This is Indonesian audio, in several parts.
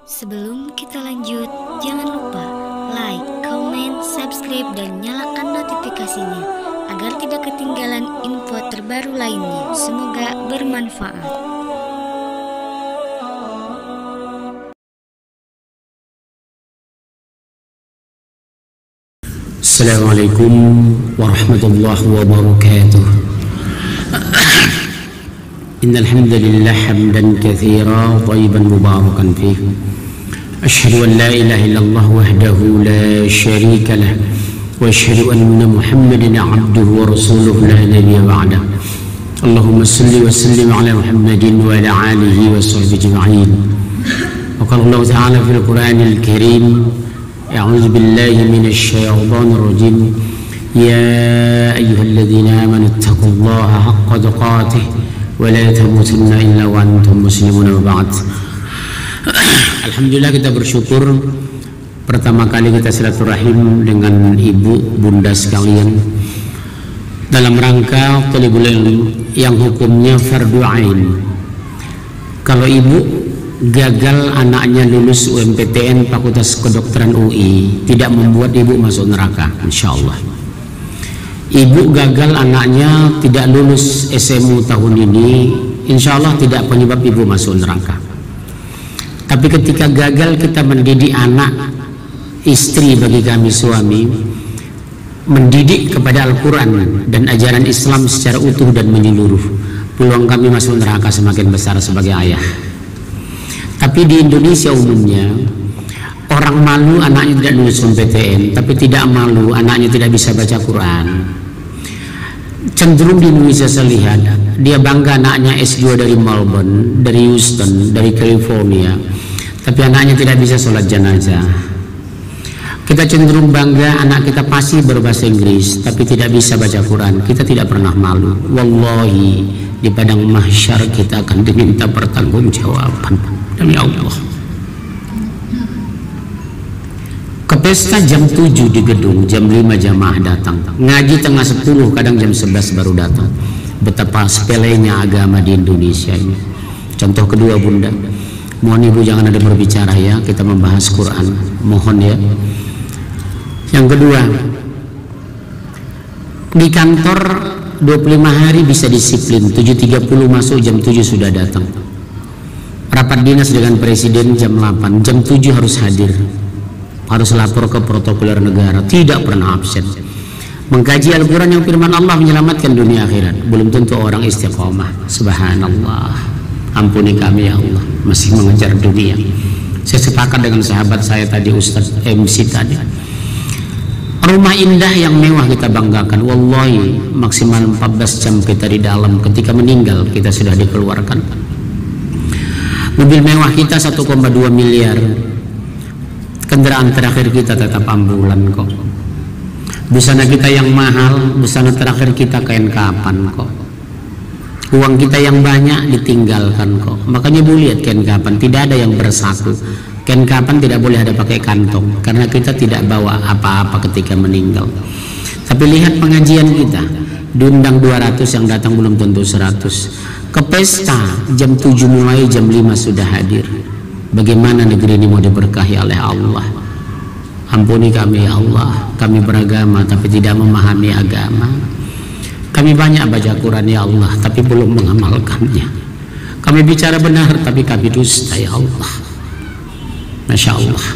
Sebelum kita lanjut, jangan lupa like, comment, subscribe, dan nyalakan notifikasinya agar tidak ketinggalan info terbaru lainnya. Semoga bermanfaat. Assalamualaikum warahmatullahi wabarakatuh. Innal hamdalillah hamdan katsiran thayyiban mubarakan fihi. Asyhadu an la ilaha illallah wahdahu la syarika lah wa asyhadu anna Muhammadan 'abduhu wa rasuluhu la nabiyya ba'dah. Allahumma shalli wa sallim ala Muhammadin wa ala alihi wa sahbihi ajma'in. Wa qala Allah ta'ala fil Qur'anil Karim, a'udzu billahi minasy syaithanir rajim. Ya ayyuhalladzina amanu taqullaha haqqa tuqatih wa la tamutunna illa wa antum muslimun. Wa ba'd. Alhamdulillah, kita bersyukur pertama kali kita silaturahim dengan ibu bunda sekalian dalam rangka thalibul ilm yang hukumnya fardu ain. Kalau ibu gagal anaknya lulus UMPTN Fakultas Kedokteran UI, tidak membuat ibu masuk neraka, insyaallah. Ibu gagal anaknya tidak lulus SMU tahun ini, insyaallah tidak penyebab ibu masuk neraka. Tapi ketika gagal kita mendidik anak, istri bagi kami suami, mendidik kepada Al-Quran dan ajaran Islam secara utuh dan menyeluruh, peluang kami masuk neraka semakin besar sebagai ayah. Tapi di Indonesia umumnya orang malu anaknya tidak lulus PTN, tapi tidak malu anaknya tidak bisa baca Quran. Cenderung di Indonesia saya lihat dia bangga anaknya S2 dari Melbourne, dari Houston, dari California, tapi anaknya tidak bisa sholat jenazah. Kita cenderung bangga anak kita pasti berbahasa Inggris, tapi tidak bisa baca Quran. Kita tidak pernah malu. Wallahi di padang mahsyar kita akan diminta pertanggungjawaban. Demi Allah. Ke pesta jam 7 di gedung, jam 5 jamaah datang. Ngaji tengah 10, kadang jam 11 baru datang. Betapa sepelenya agama di Indonesia ini. Contoh kedua bunda, mohon ibu jangan ada berbicara ya, kita membahas Quran, mohon ya. Yang kedua, di kantor 25 hari bisa disiplin, 7.30 masuk, jam 7 sudah datang. Rapat dinas dengan presiden jam 8, jam 7 harus hadir, harus lapor ke protokoler negara, tidak pernah absen. Mengkaji Al-Quran yang firman Allah menyelamatkan dunia akhirat, belum tentu orang istiqomah. Subhanallah, ampuni kami ya Allah, masih mengejar dunia. Saya sepakat dengan sahabat saya tadi, Ustaz MC tadi. Rumah indah yang mewah kita banggakan, wallahi maksimal 14 jam kita di dalam, ketika meninggal kita sudah dikeluarkan. Mobil mewah kita 1,2 miliar, kendaraan terakhir kita tetap ambulan kok. Busana kita yang mahal, busana terakhir kita kain kapan kok. Uang kita yang banyak ditinggalkan kok. Makanya bu lihat kain kapan tidak ada yang bersatu. Kain kapan tidak boleh ada pakai kantong, karena kita tidak bawa apa-apa ketika meninggal. Tapi lihat pengajian kita, diundang 200, yang datang belum tentu 100. Ke pesta jam 7 mulai, jam 5 sudah hadir. Bagaimana negeri ini mau diberkahi oleh Allah? Ampuni kami ya Allah, kami beragama tapi tidak memahami agama. Kami banyak baca Quran ya Allah, tapi belum mengamalkannya. Kami bicara benar tapi kami dusta ya Allah. Masya Allah.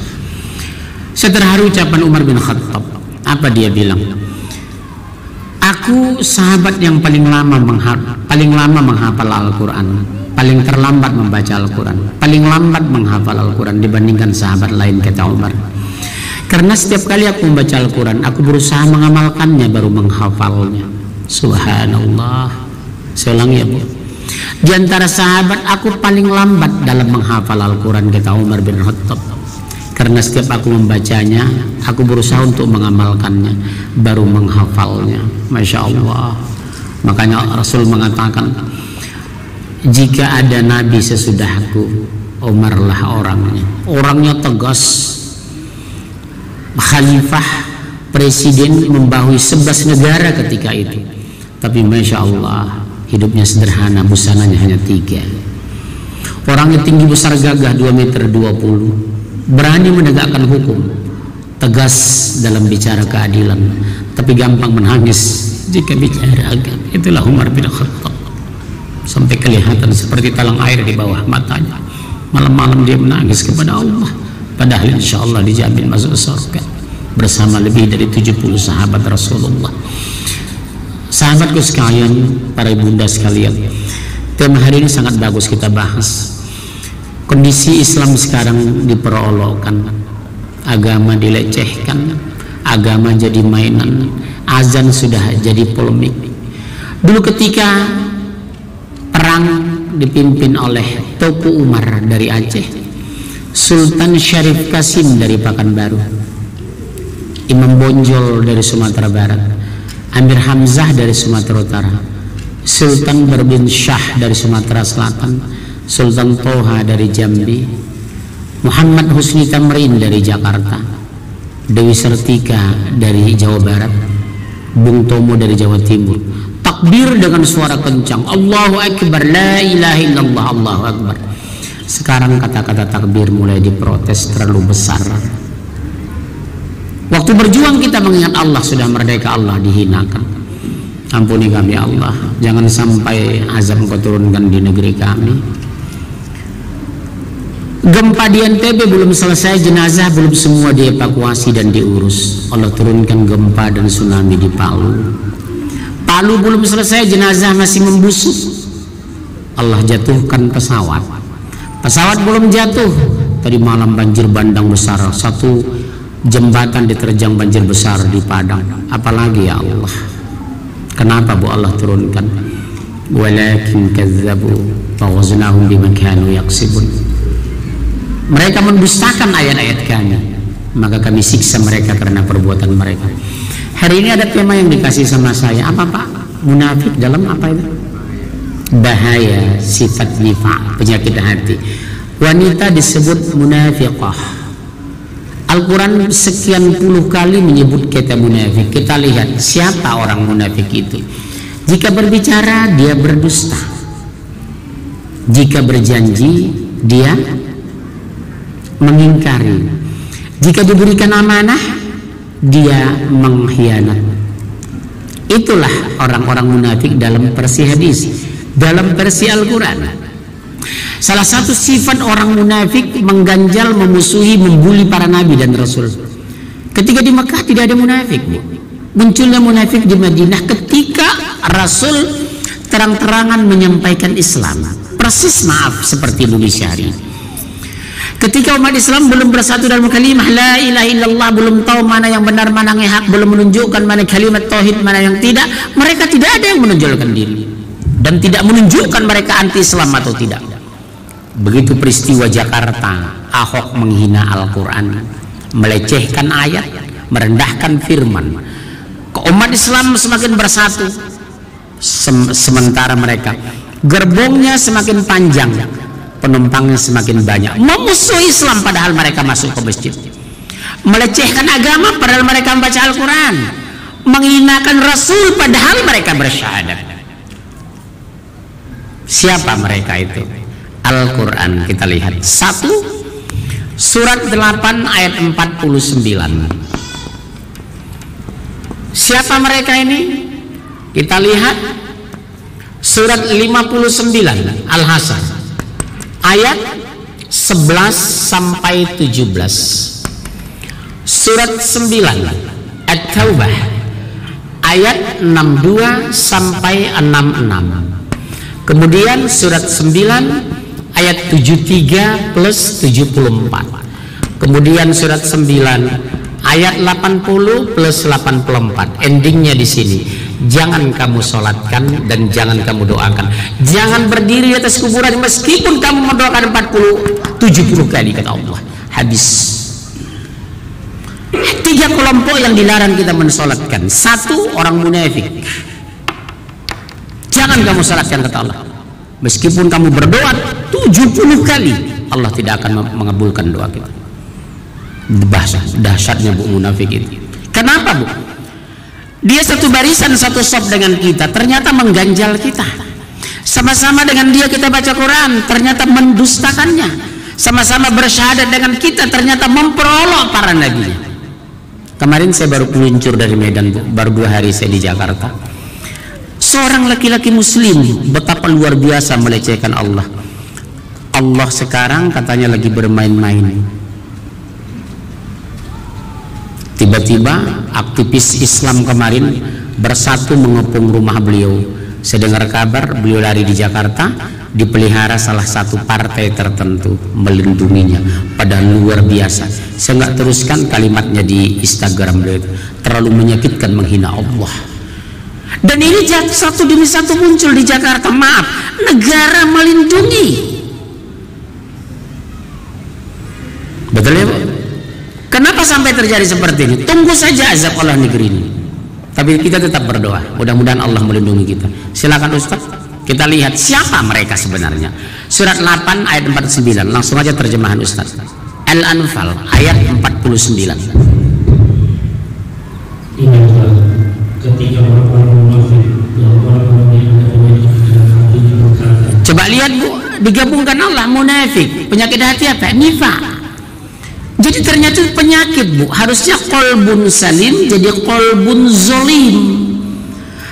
Saya terharu ucapan Umar bin Khattab. Apa dia bilang? Aku sahabat yang paling lama menghafal Al-Quran, paling terlambat membaca Al-Quran, paling lambat menghafal Al-Quran dibandingkan sahabat lain, kata Umar. Karena setiap kali aku membaca Al-Quran, aku berusaha mengamalkannya baru menghafalnya. Subhanallah. Saya ulangi ya bu. Di antara sahabat aku paling lambat dalam menghafal Al-Quran, kata Umar bin Khattab. Karena setiap aku membacanya, aku berusaha untuk mengamalkannya baru menghafalnya. Masya Allah. Makanya Rasul mengatakan, jika ada nabi sesudahku, Umar lah orangnya. Orangnya tegas, khalifah, presiden, membawahi 11 negara ketika itu. Tapi Masya Allah, hidupnya sederhana, busananya hanya 3. Orangnya tinggi besar gagah 2 meter 20, berani menegakkan hukum, tegas dalam bicara keadilan, tapi gampang menangis jika bicara agama. Itulah Umar bin Khattab, sampai kelihatan seperti talang air di bawah matanya. Malam-malam dia menangis kepada Allah, padahal insya Allah dijamin masuk surga bersama lebih dari 70 sahabat Rasulullah. Sahabatku sekalian, para ibunda sekalian, tema hari ini sangat bagus kita bahas. Kondisi Islam sekarang diperolokkan, agama dilecehkan, agama jadi mainan, azan sudah jadi polemik. Dulu ketika perang dipimpin oleh Teuku Umar dari Aceh, Sultan Syarif Kasim dari Pekanbaru, Imam Bonjol dari Sumatera Barat, Amir Hamzah dari Sumatera Utara, Sultan Berbin Shah dari Sumatera Selatan, Sultan Toha dari Jambi, Muhammad Husni Tamrin dari Jakarta, Dewi Sertika dari Jawa Barat, Bung Tomo dari Jawa Timur. Takbir dengan suara kencang, Allahu Akbar, la ilaha illallah, Allahu Akbar. Sekarang kata-kata takbir mulai diprotes terlalu besar. Waktu berjuang kita mengingat Allah sudah merdeka, Allah dihinakan. Ampuni kami Allah, jangan sampai azab Engkau turunkan di negeri kami. Gempa di NTB belum selesai, jenazah belum semua dievakuasi dan diurus. Allah turunkan gempa dan tsunami di Palu. Palu belum selesai, jenazah masih membusuk. Allah jatuhkan pesawat. Pesawat belum jatuh, tadi malam banjir bandang besar, satu jembatan diterjang banjir besar di Padang. Apalagi ya Allah, kenapa Bu Allah turunkan? Walakin kazzabu faghaznahum bima kanu yaksibun. Mereka mendustakan ayat-ayat kami, maka kami siksa mereka karena perbuatan mereka. Hari ini ada tema yang dikasih sama saya, apa Pak? Munafik dalam apa itu? Bahaya sifat nifaq, penyakit hati. Wanita disebut munafiqah. Al-Quran sekian puluh kali menyebut kata munafik. Kita lihat siapa orang munafik itu. Jika berbicara dia berdusta, jika berjanji dia mengingkari, jika diberikan amanah dia mengkhianat. Itulah orang-orang munafik dalam versi hadis, dalam versi Al-Quran. Salah satu sifat orang munafik mengganjal, memusuhi, membuli para nabi dan rasul. Ketika di Mekah tidak ada munafik, munculnya munafik di Madinah ketika Rasul terang-terangan menyampaikan Islam, persis maaf seperti Indonesia hari ini. Ketika umat Islam belum bersatu dalam kalimat la ilaha illallah, belum tahu mana yang benar mana yang hak, belum menunjukkan mana kalimat tauhid mana yang tidak, mereka tidak ada yang menonjolkan diri dan tidak menunjukkan mereka anti Islam atau tidak. Begitu peristiwa Jakarta, Ahok menghina Al-Quran, melecehkan ayat, merendahkan firman, umat Islam semakin bersatu, sementara mereka gerbongnya semakin panjang, penumpangnya semakin banyak, memusuhi Islam padahal mereka masuk ke masjid, melecehkan agama padahal mereka membaca Al-Quran, menghinakan Rasul padahal mereka bersyahadat. Siapa mereka itu? Al-Quran kita lihat. 1 Surat 8 ayat 49. Siapa mereka ini? Kita lihat Surat 59 Al-Hasan ayat 11 sampai 17. Surat 9 At-Taubah ayat 62 sampai 66. Kemudian surat 9 ayat 73 plus 74. Kemudian surat 9 ayat 80 plus 84. Endingnya di sini, jangan kamu sholatkan dan jangan kamu doakan, jangan berdiri di atas kuburan meskipun kamu mendoakan 70 kali, kata Allah. Habis. 3 kelompok yang dilarang kita mensolatkan. 1, orang munafik. Jangan kamu salatkan, kata Allah, meskipun kamu berdoa 70 kali, Allah tidak akan mengabulkan doa kita. Dahsyatnya Bu munafik itu. Kenapa Bu? Dia satu barisan, satu saf dengan kita, ternyata mengganjal kita. Sama-sama dengan dia kita baca Quran, ternyata mendustakannya. Sama-sama bersyahadat dengan kita, ternyata memperolok para nabi. Kemarin saya baru meluncur dari Medan, Bu. Baru 2 hari saya di Jakarta. Seorang laki-laki muslim betapa luar biasa melecehkan Allah. Allah sekarang katanya lagi bermain-main. Tiba-tiba aktivis Islam kemarin bersatu mengepung rumah beliau. Saya dengar kabar beliau lari di Jakarta, dipelihara salah satu partai tertentu melindunginya. Padahal luar biasa. Saya nggak teruskan kalimatnya di Instagram beliau, terlalu menyakitkan, menghina Allah. Dan ini satu demi satu muncul di Jakarta. Maaf, negara melindungi. Betul ya, Bu? Kenapa sampai terjadi seperti ini? Tunggu saja azab Allah negeri ini. Tapi kita tetap berdoa, mudah-mudahan Allah melindungi kita. Silakan Ustaz, kita lihat siapa mereka sebenarnya. Surat 8 ayat 49, langsung aja terjemahan Ustaz. Al-Anfal ayat 49. Ketika orang-orang munafik dan orang-orang yang ada penyakit hati berkata, coba lihat, Bu, digabungkan Allah, munafik, penyakit hati apa? Nifaq. Jadi ternyata penyakit, Bu. Harusnya qalbun salim jadi qalbun zolim.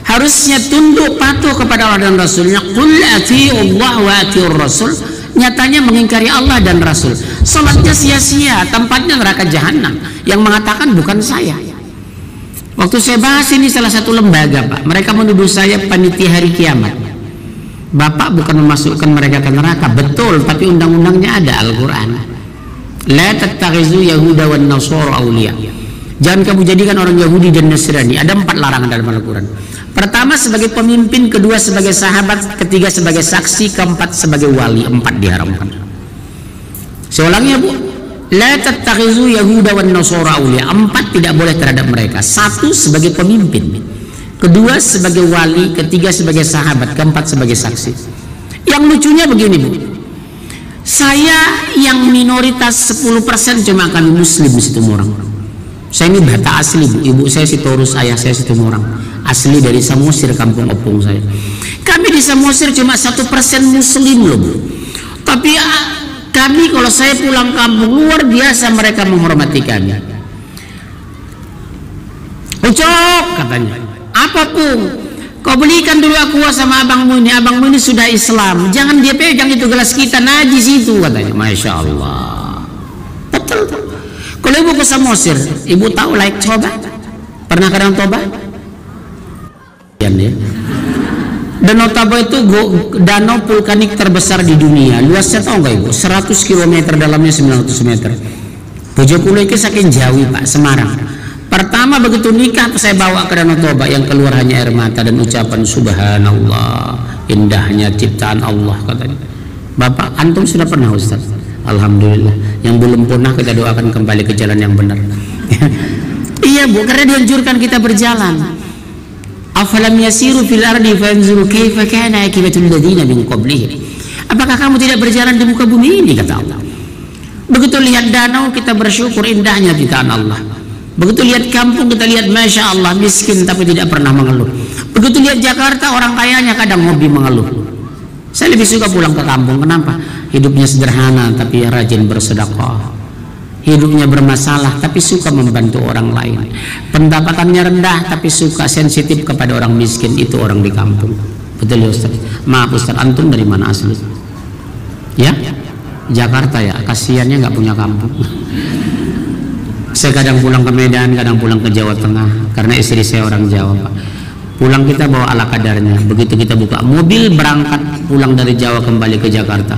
Harusnya tunduk patuh kepada Allah dan Rasulnya. Qul ati'ullah wa ati'ur rasul. Nyatanya mengingkari Allah dan Rasul. Salatnya sia-sia, tempatnya neraka jahanam. Yang mengatakan bukan saya. Waktu saya bahas ini salah satu lembaga, Pak, mereka menuduh saya panitia hari kiamat. Bapak bukan memasukkan mereka ke neraka, betul, tapi undang-undangnya ada, Al-Quran. La tattakhizu yahuda wan nasara awliya. Jangan kamu jadikan orang Yahudi dan Nasrani. Ada 4 larangan dalam Al-Quran. Pertama sebagai pemimpin, kedua sebagai sahabat, ketiga sebagai saksi, keempat sebagai wali. 4 diharamkan. Saya ulangi ya, Bu. La tattakhizu yahuda wan nasara awliya. 4 tidak boleh terhadap mereka. 1 sebagai pemimpin, kedua sebagai wali, ketiga sebagai sahabat, keempat sebagai saksi. Yang lucunya begini, Bu. Saya yang minoritas 10% cuma kami muslim di Situmorang. Saya ini Batak asli, Bu. Ibu saya Sitorus, ayah saya Situmorang. Asli dari Samosir, kampung opung saya. Kami di Samosir cuma 1% muslim loh, Bu. Tapi kami kalau saya pulang kampung luar biasa mereka menghormati kami. Ucok katanya. Apapun. Kau belikan dulu aqua sama abangmu ini sudah Islam, jangan dia pegang itu gelas kita, najis itu katanya. Masya Allah, betul. Kalau ibu ke Samosir, ibu tahu Laik Toba? Pernah kadang Toba? Ya. Danau Toba itu danau vulkanik terbesar di dunia. Luasnya tahu nggak ibu? 100 km, dalamnya 900 meter. Bojokulo itu saking jauh, Pak, Semarang. Pertama begitu nikah saya bawa ke Danau Toba, yang keluar hanya air mata dan ucapan subhanallah, indahnya ciptaan Allah katanya. Bapak, antum sudah pernah Ustaz? Alhamdulillah. Yang belum pernah kita doakan kembali ke jalan yang benar. Iya, Bu, karena dianjurkan kita berjalan. Afalam yasiru fil ardi fanzuru kaifa kana aqibatul ladzina min qablihim. Apakah kamu tidak berjalan di muka bumi ini, kata Allah. Begitu lihat danau kita bersyukur indahnya ciptaan Allah. Begitu lihat kampung kita lihat Masya Allah, miskin tapi tidak pernah mengeluh. Begitu lihat Jakarta, orang kayanya kadang hobi mengeluh. Saya lebih suka pulang ke kampung. Kenapa? Hidupnya sederhana tapi rajin bersedekah. Hidupnya bermasalah tapi suka membantu orang lain. Pendapatannya rendah tapi suka sensitif kepada orang miskin. Itu orang di kampung. Betul ya Ustaz? Maaf Ustaz, antum dari mana asli? Ya? Jakarta ya? Kasiannya nggak punya kampung. Saya kadang pulang ke Medan, kadang pulang ke Jawa Tengah karena istri saya orang Jawa, Pak. Pulang kita bawa ala kadarnya. Begitu kita buka mobil berangkat pulang dari Jawa kembali ke Jakarta,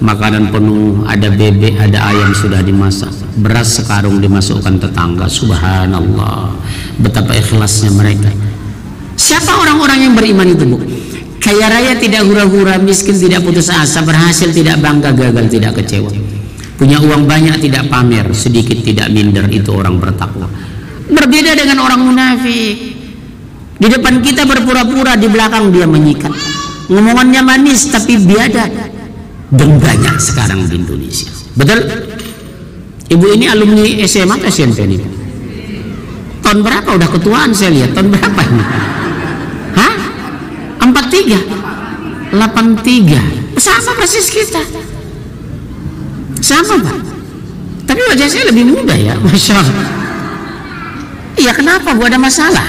makanan penuh, ada bebek, ada ayam sudah dimasak, beras sekarung dimasukkan tetangga. Subhanallah, betapa ikhlasnya mereka. Siapa orang-orang yang beriman itu, Bu? Kaya raya tidak hura-hura, miskin tidak putus asa, berhasil tidak bangga, gagal tidak kecewa. Punya uang banyak tidak pamer, sedikit tidak minder, itu orang bertakwa. Berbeda dengan orang munafik. Di depan kita berpura-pura, di belakang dia menyikat. Ngomongannya manis tapi biadab. Dan banyak sekarang di Indonesia. Betul? Ibu ini alumni SMA atau SMP nih? Tahun berapa? Udah ketuaan saya lihat. Tahun berapa ini? Hah? 43? 83. Sama persis kita. Sama Pak. Tapi wajah saya lebih muda ya, Masya Allah. Iya, kenapa Bu, ada masalah?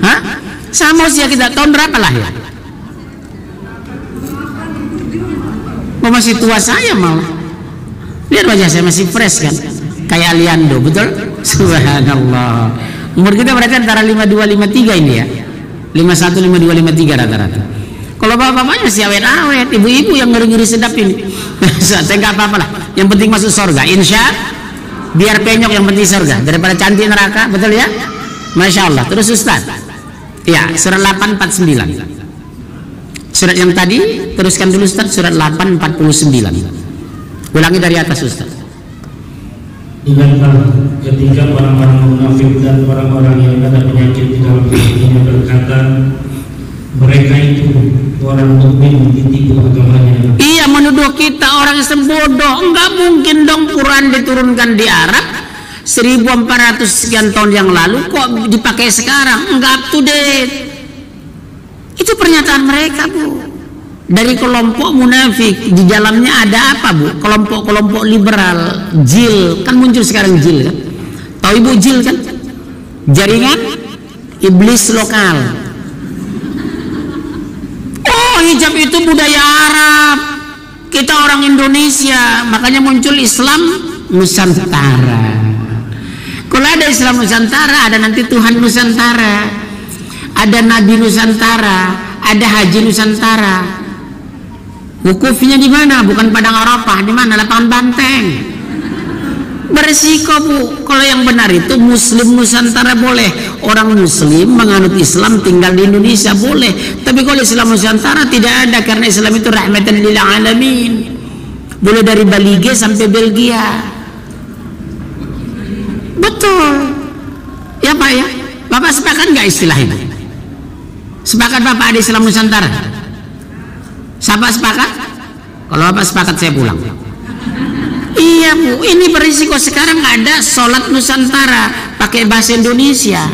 Hah? Sama usia kita, tahun berapa lahir? Masih tua saya malah. Lihat wajah saya masih fresh kan, kayak Aliando, betul? Subhanallah. Umur kita berarti antara 52 53 ini ya. 51 52 53 rata-rata. Kalau bapak-bapaknya masih awet-awet, ibu-ibu yang ngeri-ngeri sedap ini. Saya nggak apa-apa lah. Yang penting masuk surga, insya. Biar penyok yang penting surga daripada cantik neraka, betul ya? Masya Allah. Terus Ustaz. Ya, surat 849. Surat yang tadi, teruskan dulu Ustaz, surat 849. Ulangi dari atas Ustaz. Ingatlah ketika orang-orang munafik dan orang-orang yang ada penyakit di dalam hatinya berkata, mereka itu orang mukmin ditipu agamanya. Iya, menuduh kita orang Islam bodoh. Enggak mungkin dong Quran diturunkan di Arab 1400 sekian tahun yang lalu kok dipakai sekarang, enggak up to date. Itu pernyataan mereka Bu, dari kelompok munafik. Di dalamnya ada apa Bu? Kelompok-kelompok liberal, JIL, kan muncul sekarang JIL kan? Tahu Ibu JIL kan? Jaringan iblis lokal. Oh, hijab itu budaya Arab, kita orang Indonesia, makanya muncul Islam Nusantara. Kalau ada Islam Nusantara, ada nanti Tuhan Nusantara, ada Nabi Nusantara, ada Haji Nusantara. Wukufnya di mana? Bukan Padang Arafah, di mana? Lapangan Banteng. Beresiko Bu. Kalau yang benar itu Muslim Nusantara boleh, orang Muslim menganut Islam tinggal di Indonesia boleh. Tapi kalau Islam Nusantara tidak ada, karena Islam itu rahmatan lil alamin. Boleh dari Balige sampai Belgia. Betul. Ya Pak ya. Bapak sepakat nggak istilah ini? Sepakat Bapak ada Islam Nusantara? Siapa sepakat? Kalau Bapak sepakat saya pulang. Iya Bu, ini berisiko sekarang ada sholat Nusantara pakai bahasa Indonesia.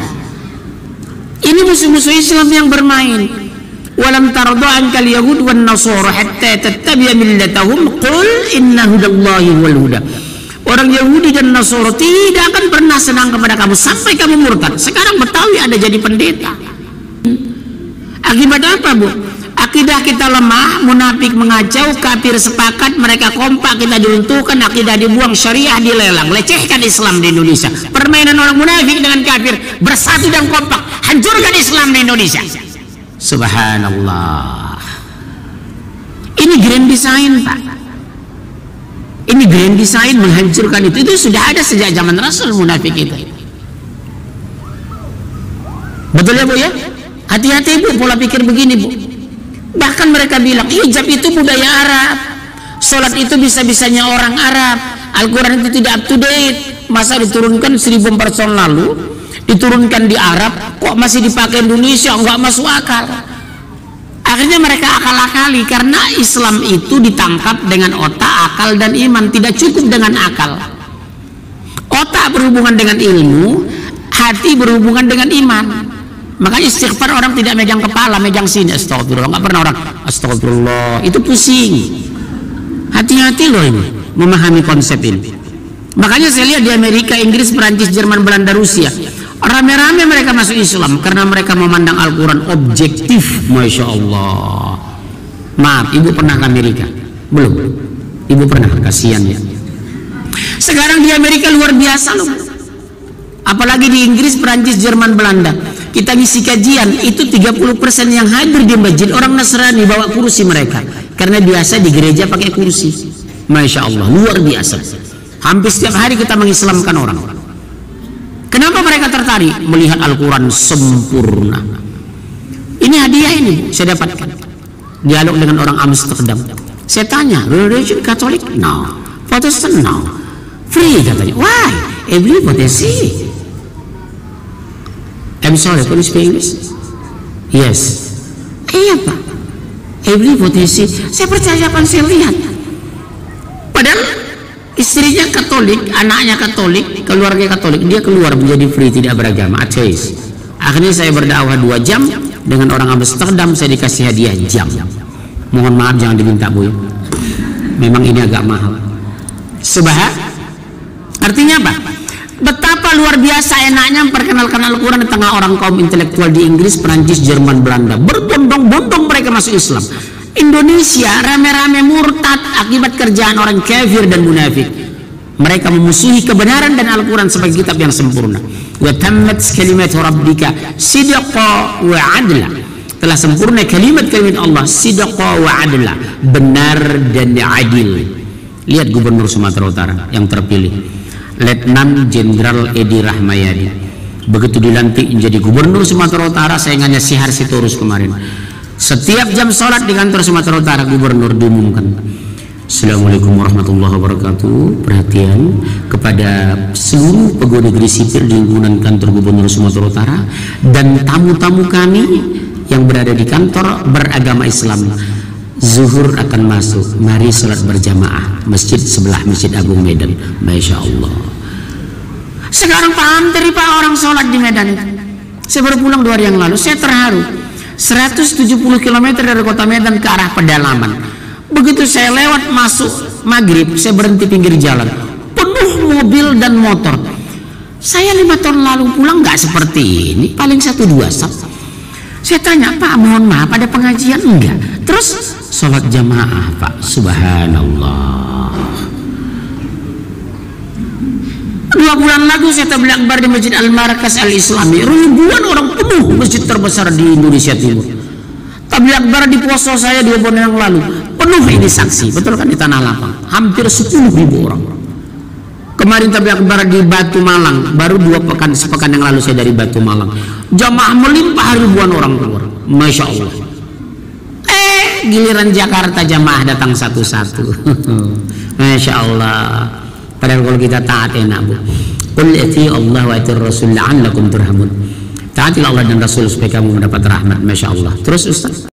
Ini musuh-musuh Islam yang bermain. Walam tarda ankal yahud wan nasara hatta tattabi'a millatahum qul inna hudallahi wal huda. Orang Yahudi dan Nasara tidak akan pernah senang kepada kamu sampai kamu murtad. Sekarang Betawi ada jadi pendeta. Akibat apa Bu? Akidah kita lemah, munafik mengacau, kafir sepakat, mereka kompak, kita diruntuhkan, akidah dibuang, syariah dilelang, lecehkan Islam di Indonesia. Permainan orang munafik dengan kafir bersatu dan kompak, hancurkan Islam di Indonesia. Subhanallah. Ini grand design Pak. Ini grand design menghancurkan itu sudah ada sejak zaman Rasul munafik itu. Betul ya Bu ya? Hati-hati Bu pola pikir begini Bu. Bahkan mereka bilang hijab itu budaya Arab, sholat itu bisa-bisanya orang Arab, Al-Quran itu tidak up to date. Masa diturunkan 1400 tahun lalu, diturunkan di Arab, kok masih dipakai Indonesia? Enggak masuk akal. Akhirnya mereka akal-akali, karena Islam itu ditangkap dengan otak, akal, dan iman. Tidak cukup dengan akal. Otak berhubungan dengan ilmu, hati berhubungan dengan iman. Makanya istighfar orang tidak megang kepala, megang sini. Astagfirullah. Nggak pernah orang astagfirullah. Itu pusing. Hati-hati loh ini memahami konsep ini. Makanya saya lihat di Amerika, Inggris, Perancis, Jerman, Belanda, Rusia, rame-rame mereka masuk Islam karena mereka memandang Al-Quran objektif. Masya Allah. Maaf, Ibu pernah ke Amerika? Belum? Ibu pernah? Kasihan ya. Sekarang di Amerika luar biasa loh. Apalagi di Inggris, Perancis, Jerman, Belanda. Kita ngisi kajian, itu 30% yang hadir di masjid orang Nasrani, bawa kursi mereka. Karena biasa di gereja pakai kursi. Masya Allah, luar biasa. Hampir setiap hari kita mengislamkan orang. Kenapa mereka tertarik? Melihat Al-Quran sempurna. Ini hadiah ini saya dapatkan. Dialog dengan orang Amsterdam. Saya tanya, religion Katolik? No. Protestant? No. Free katanya. Why? Every see. I'm sorry, can you speak English? Yes. Iya Pak. Every see. Saya percaya apa yang saya lihat. Padahal istrinya Katolik, anaknya Katolik, keluarga Katolik, dia keluar menjadi free, tidak beragama, ateis. Akhirnya saya berdakwah 2 jam dengan orang Amsterdam, saya dikasih hadiah jam. Mohon maaf jangan diminta Bu ya. Memang ini agak mahal. Artinya apa? Betapa luar biasa enaknya memperkenalkan Al-Quran di tengah orang kaum intelektual di Inggris, Perancis, Jerman, Belanda. Berbondong-bondong mereka masuk Islam. Indonesia rame-rame murtad akibat kerjaan orang kafir dan munafik. Mereka memusuhi kebenaran dan Al-Quran sebagai kitab yang sempurna. Wa tammat kalimat rabbika sidqa wa adla. Telah sempurna kalimat Allah sidqa wa adla, benar dan adil. Lihat Gubernur Sumatera Utara yang terpilih, Letnan Jenderal Edi Rahmayadi. Begitu dilantik menjadi Gubernur Sumatera Utara, saingannya Sihar Sitorus kemarin. Setiap jam sholat di kantor Sumatera Utara Gubernur diumumkan, Assalamualaikum warahmatullahi wabarakatuh. Perhatian kepada seluruh pegawai negeri sipil di lingkungan kantor Gubernur Sumatera Utara dan tamu-tamu kami yang berada di kantor beragama Islam. Zuhur akan masuk, mari sholat berjamaah masjid sebelah Masjid Agung Medan. Masya Allah. Sekarang paham dari Pak orang sholat di Medan itu. Saya baru pulang 2 hari yang lalu, saya terharu. 170 km dari kota Medan ke arah pedalaman. Begitu saya lewat masuk maghrib, saya berhenti pinggir jalan, penuh mobil dan motor. Saya 5 tahun lalu pulang nggak seperti ini, paling 1-2 sab. Saya tanya, Pak mohon maaf ada pengajian enggak? Terus sholat jamaah Pak. Subhanallah. 2 bulan lalu saya tabligh akbar di Masjid Al-Markas Al-Islami. Ribuan orang penuh, masjid terbesar di Indonesia Timur. Tabligh akbar di poso saya 2 bulan yang lalu penuh, ini saksi, betul kan, di Tanah Lapang hampir 10.000 orang. Kemarin tabligh akbar di Batu Malang, baru sepekan yang lalu saya dari Batu Malang, jamaah melimpah, ribuan orang keluar. Masya Allah. Giliran Jakarta jamaah datang satu-satu. Masya Allah. Padahal kalau kita taat enak Bu. Qul atii'u Allah wa atii'ur Rasul la'allakum turhamun. Taatilah Allah dan Rasul supaya kamu mendapat rahmat. Masya Allah. Terus Ustaz.